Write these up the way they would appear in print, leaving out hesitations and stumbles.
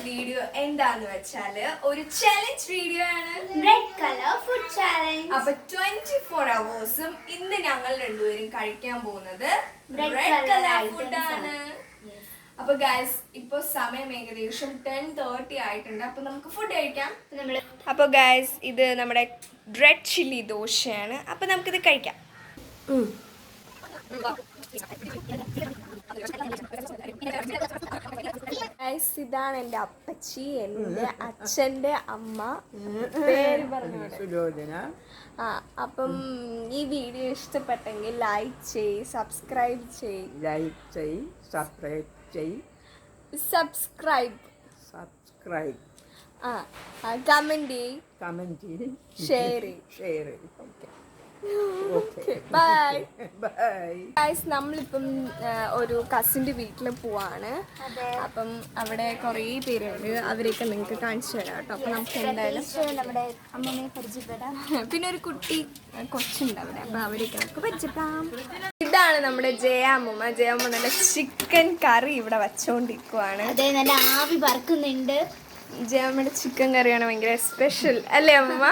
Video എന്താന്ന് വെച്ചാല് ഒരു ചലഞ്ച് വീഡിയോ ആണ്. Red colour food challenge. അപ്പൊ 24 hours ഇന്ന് ഞങ്ങൾ രണ്ടുപേരും കഴിക്കാൻ പോകുന്നത് റെഡ് കളർ ഫുഡ് ആണ്. അപ്പൊ ഗൈസ് ഇപ്പൊ സമയം ഏകദേശം 10:30 ആയിട്ടുണ്ട്. അപ്പൊ നമുക്ക് ഫുഡ് കഴിക്കാം. അപ്പൊ ഗൈസ് ഇത് നമ്മുടെ റെഡ് ചില്ലി ദോശയാണ്. അപ്പൊ നമുക്കിത് കഴിക്കാം. ഇതാണ് എൻ്റെ അപ്പച്ചി, എൻ്റെ അച്ഛൻ്റെ അമ്മ. പേര് പറഞ്ഞു. അപ്പം ഈ വീഡിയോ ഇഷ്ടപ്പെട്ടെങ്കിൽ ലൈക്ക് ചെയ്യ്, സബ്സ്ക്രൈബ് കമന്റ് ഷെയർ. നമ്മളിപ്പം ഒരു കസിൻ്റെ വീട്ടിൽ പോവാണ്. അപ്പം അവിടെ കുറേ പേരുണ്ട്, അവരെയൊക്കെ നിങ്ങൾക്ക് കാണിച്ചു തരാം കേട്ടോ. അപ്പം നമുക്ക് എന്തായാലും നമ്മുടെ അമ്മയെ പരിചയപ്പെടാം. പിന്നെ ഒരു കുട്ടി കൊച്ചുണ്ട് അവിടെ, അപ്പം അവരെയൊക്കെ നമുക്ക് പരിചയപ്പെടാം. ഇതാണ് നമ്മുടെ ജയാമ്മ. ജയാമ്മ നല്ല ചിക്കൻ കറി ഇവിടെ വച്ചോണ്ടിരിക്കുവാണ്. അതെ, നല്ല ആവി പറക്കുന്നുണ്ട്. ജയാമ്മയുടെ ചിക്കൻ കറിയാണ് ഭയങ്കര സ്പെഷ്യൽ അല്ലേ അമ്മ?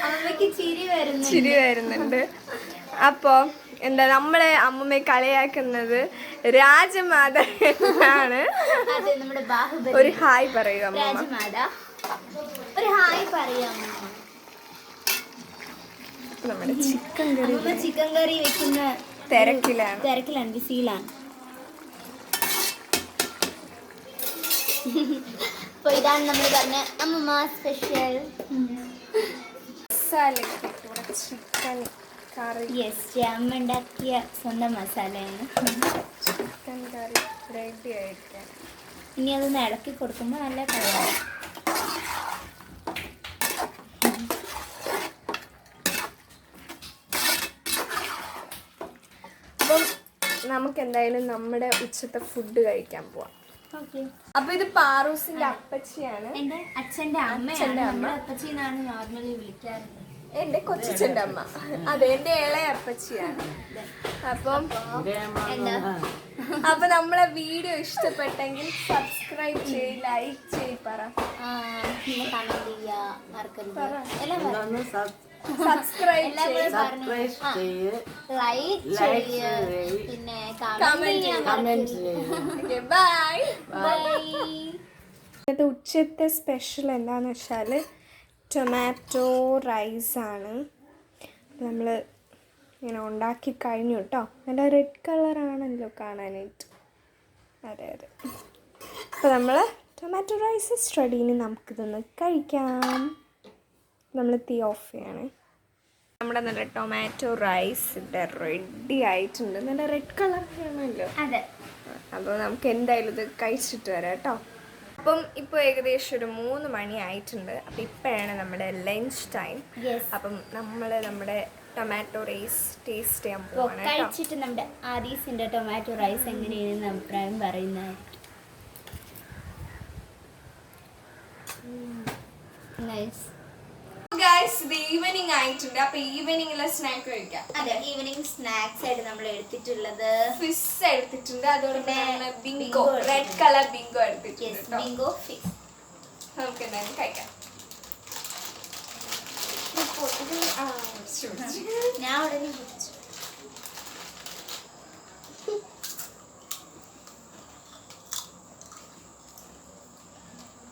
അമ്മയ്ക്ക് ചിരി വരുന്നുണ്ട്. അപ്പോൾ എന്താ നമ്മളെ അമ്മമ്മയെ കളിയാക്കുന്നത് രാജമാത എന്നാണ്. ഒരു ഹായ് പറയുക രാജമാത, ഒരു ഹായ് പറയാം. നമ്മുടെ ചിക്കൻ കറി വെക്കുന്ന തിരക്കിലാണ്, ബിസിയിലാണ്. അപ്പൊ ഇതാണ് നമ്മൾ പറഞ്ഞ അമ്മമ്മ സ്പെഷ്യൽ ചിക്കൻ കറി. യെസ്, അമ്മ ഉണ്ടാക്കിയ സ്വന്തം മസാലയാണ്. ചിക്കൻ കറി റെഡി ആയിരിക്കാം. ഇനി അതൊന്ന് ഇളക്കി കൊടുക്കുമ്പോൾ നല്ല കളറാണ്. അപ്പം നമുക്ക് എന്തായാലും നമ്മുടെ ഉച്ചത്തെ ഫുഡ് കഴിക്കാൻ പോവാം. അപ്പൊ ഇത് പാറൂസിന്റെ അപ്പച്ചിയാണ്, എന്റെ അച്ഛന്റെ അമ്മ. അപ്പച്ചി എന്നാണ് നോർമലി വിളിക്കാറുള്ളത്. എന്റെ കൊച്ചച്ഛൻ്റെ അമ്മ. അതെ, എന്റെ ഇളയ അപ്പച്ചിയാണ്. അപ്പം അപ്പൊ നമ്മളെ വീഡിയോ ഇഷ്ടപ്പെട്ടെങ്കിൽ സബ്സ്ക്രൈബ് ചെയ്യ്, ലൈക്ക് ചെയ്യ്, പറ. സബ്സ്ക്രൈബ് പിന്നെ ബൈ. ഉച്ചത്തെ സ്പെഷ്യൽ എന്താന്ന് വെച്ചാൽ ടൊമാറ്റോ റൈസാണ്. നമ്മൾ ഇങ്ങനെ ഉണ്ടാക്കി കഴിഞ്ഞു കേട്ടോ. നല്ല റെഡ് കളറാണല്ലോ കാണാനായിട്ട്. അതെ. അപ്പോൾ നമ്മൾ ടൊമാറ്റോ റൈസ് റെഡി. ഇനി നമുക്കിതൊന്ന് കഴിക്കാം. നമ്മൾ തീ ഓഫ് ചെയ്യണേ. നമ്മുടെ നല്ല ടൊമാറ്റോ റൈസ് ഇവിടെ റെഡി ആയിട്ടുണ്ട്. നല്ല റെഡ് കളർ ആണല്ലോ. അതെ. അപ്പോൾ നമുക്ക് എന്തായാലും ഇത് കഴിച്ചിട്ട് വരാം കേട്ടോ. അപ്പം ഇപ്പോൾ ഏകദേശം ഒരു 3 മണി ആയിട്ടുണ്ട്. അപ്പം ഇപ്പോഴാണ് നമ്മുടെ ലഞ്ച് ടൈം. അപ്പം നമ്മൾ നമ്മുടെ ടൊമാറ്റോ റൈസ് ടേസ്റ്റ് ചെയ്യാൻ പോവാണ്. കഴിച്ചിട്ട് നമ്മുടെ ആദീസിൻ്റെ ടൊമാറ്റോ റൈസ് എങ്ങനെയാണെന്ന് അഭിപ്രായം പറയുന്നത്. നൈസ് ഗൈസ്, ഇത് ഈവനിങ് ആയിട്ടുണ്ട്. അപ്പൊ ഈവനിങ്ങിലെ സ്നാക്ക് കഴിക്കാം. അതെ, ഈവനിങ് സ്നാക്സ് ആയിട്ട് നമ്മൾ എടുത്തിട്ടുള്ളത് ഫിഷ് എടുത്തിട്ടുണ്ട്. അതുകൊണ്ട് ബിങ്കോ, റെഡ് കളർ ബിങ്കോ എടുത്തിട്ടുണ്ട്. ബിങ്കോ ഫിഷ് നമുക്ക് എന്തായാലും കഴിക്കാം. ഞാൻ ഉടനെ കുടിച്ചു.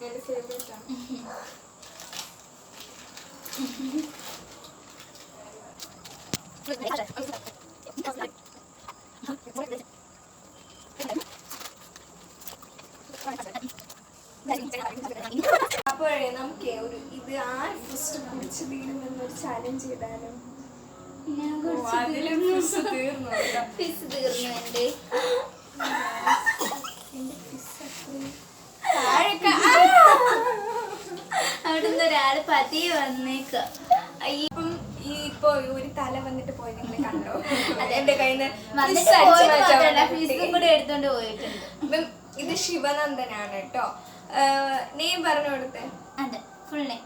എന്റെ ഫേവറേറ്റ് ആണ്. അപ്പോഴേ നമുക്ക് ഒരു ഇത് ആര് ഫസ്റ്റ് കുടിച്ച് തീരുമെന്നൊരു ചാലഞ്ച് ചെയ്താലോ? തീർന്നു എന്റെ അവിടുന്ന് ഒരാള് പതിയെ വന്നേക്ക. ഇപ്പൊ ഒരു തല വന്നിട്ട് പോയി നിങ്ങൾ കണ്ടോ? എന്റെ കയ്യിൽ കൂടെ എടുത്തോണ്ട് പോയിട്ടുണ്ട്. അപ്പം ഇത് ശിവനന്ദനാണ് കേട്ടോ. നെയിം പറഞ്ഞു കൊടുത്തേ. അതെ, ഫുൾ നെയിം.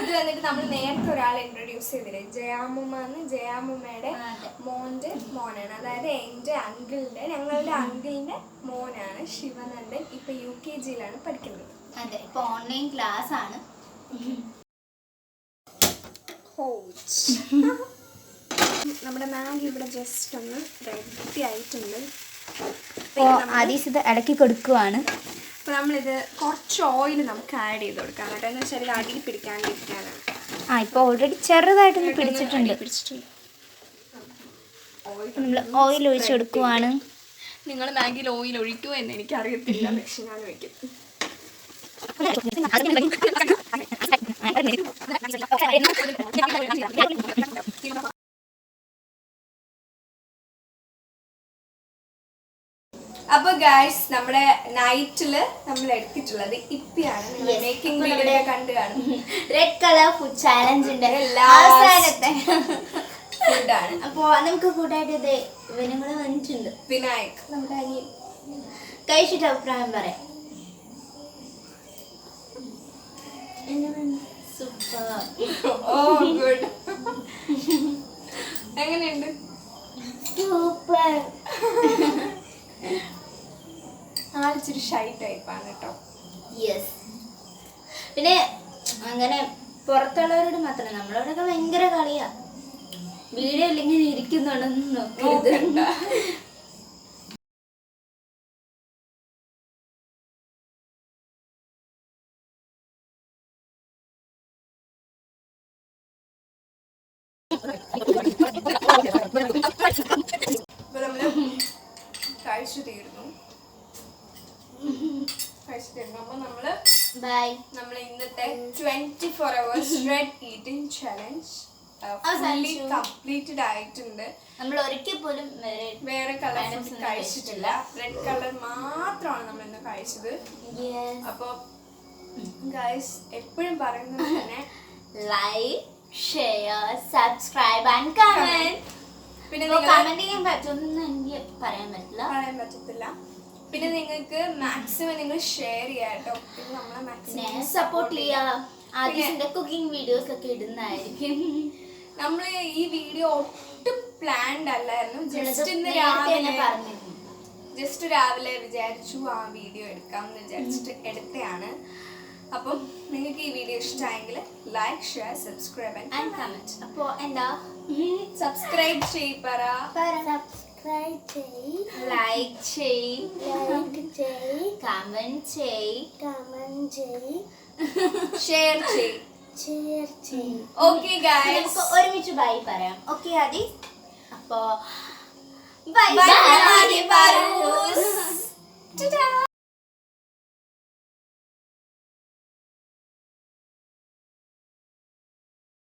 ഇത് വന്നിട്ട് നമ്മൾ നേരത്തെ ഒരാളെ ഇൻട്രൊഡ്യൂസ് ചെയ്തില്ലേ, ജയാമുമ്മയുടെ മോനാണ്. അതായത് എൻ്റെ അങ്കിളിൻ്റെ, ഞങ്ങളുടെ അങ്കിളിൻ്റെ മോനാണ് ശിവനന്ദൻ. ഇപ്പൊ UKG-യിലാണ് പഠിക്കുന്നത്. അതെ, ഇപ്പൊ ഓൺലൈൻ ക്ലാസ് ആണ്. നമ്മുടെ മാഗി ഇവിടെ ജസ്റ്റ് ഒന്ന് റെഡി ആയിട്ടുണ്ട്. ആദീസ് ഇത് ഇടയ്ക്ക് കൊടുക്കുവാണ്. അപ്പോൾ നമ്മളിത് കുറച്ച് ഓയിൽ നമുക്ക് ആഡ് ചെയ്ത് കൊടുക്കാം കേട്ടോ, എന്ന് വെച്ചാൽ ഇത് അടി പിടിക്കാണ്ടിരിക്കാനാണ്. ഇപ്പോൾ ഓൾറെഡി ചെറുതായിട്ടൊന്ന് പിടിച്ചിട്ടുണ്ട്. നമ്മൾ ഓയിൽ ഒഴിച്ച് കൊടുക്കുവാണ്. നിങ്ങൾ മാഗിയിൽ ഓയിൽ ഒഴിക്കുമോ എന്ന് എനിക്കറിയത്തില്ല, പക്ഷെ ഞാൻ ഒഴിക്കും. അപ്പൊ ഗൈസ്, നമ്മുടെ നൈറ്റില് നമ്മൾ എടുത്തിട്ടുള്ളത് ഇപ്പിയാണ്. മേക്കിംഗ് വീഡിയോ കണ്ടു കാണും. റെഡ് കളർ ഫുഡ് ചാലഞ്ചിന്റെ അവസാനത്തെ ഫുഡാണ്. അപ്പൊ നമുക്ക് ഫുഡായിട്ട് ഇത് ഇവനും കൂടെ വന്നിട്ടുണ്ട്. വിനായക് നമ്മുടെ അനിയൻ കഴിച്ചിട്ട് അഭിപ്രായം പറയാം. സൂപ്പർ. ഓ ഗുഡ്. എങ്ങനെയുണ്ട്? സൂപ്പർ. ആളിച്ചിരി ഷൈ ടൈപ്പാണ് കേട്ടോ. യെസ്. പിന്നെ അങ്ങനെ പുറത്തുള്ളവരോട് മാത്രമല്ല, നമ്മളോടൊക്കെ ഭയങ്കര കളിയാ. വീഡിയോ ഇല്ലെങ്കിൽ ഇരിക്കുന്നുണ്ടെന്ന് നോക്കരുത്. കഴിച്ചു തീർന്നു. അപ്പൊ നമ്മള് ഇന്നത്തെ 24 hours red eating challenge completed ആയിട്ടുണ്ട്. നമ്മൾ ഒരിക്കൽ പോലും വേറെ കളർ കഴിച്ചിട്ടില്ല. റെഡ് കളർ മാത്രമാണ് നമ്മൾ ഇന്ന് കഴിച്ചത്. അപ്പൊ ഗൈസ്, എപ്പോഴും പറയുന്നത് തന്നെ like, share, subscribe and comment. പിന്നെ കമന്റ് ചെയ്യാൻ പറ്റുമെന്ന് എനിക്ക് പറയാൻ പറ്റത്തില്ല. പിന്നെ നിങ്ങൾക്ക് മാക്സിമം നിങ്ങൾ ഷെയർ ചെയ്യാട്ടോ. പിന്നെ നമ്മളെ മാക്സിമം സപ്പോർട്ട് ചെയ്യാം. ആദ്യത്തെ കുക്കിംഗ് വീഡിയോസ് ഒക്കെ ഇടുന്നതായിരിക്കും. നമ്മൾ ഈ വീഡിയോ ഒട്ടും പ്ലാൻഡ് അല്ലായിരുന്നു. ജസ്റ്റ് രാവിലെ വിചാരിച്ചു ആ വീഡിയോ എടുക്കാമെന്ന് വിചാരിച്ചിട്ട് എടുത്തതാണ്. അപ്പം നിങ്ങൾക്ക് ഈ വീഡിയോ ഇഷ്ടമായെങ്കിൽ like, share, subscribe and comment. അപ്പോൾ എന്താ സബ്സ്ക്രൈബ് ചെയ്യ്, സബ്സ്ക്രൈബ് ചെയ്യ്, ലൈക്ക് ചെയ്യ്, കമന്റ് ചെയ്യ്, ഷെയർ ചെയ്യ്. ഓക്കെ ഗൈസ്, നമുക്ക് ഒരുമിച്ച് ബൈ പറയാം. ഓക്കെ ആദി? അപ്പോൾ ബൈ ബൈ.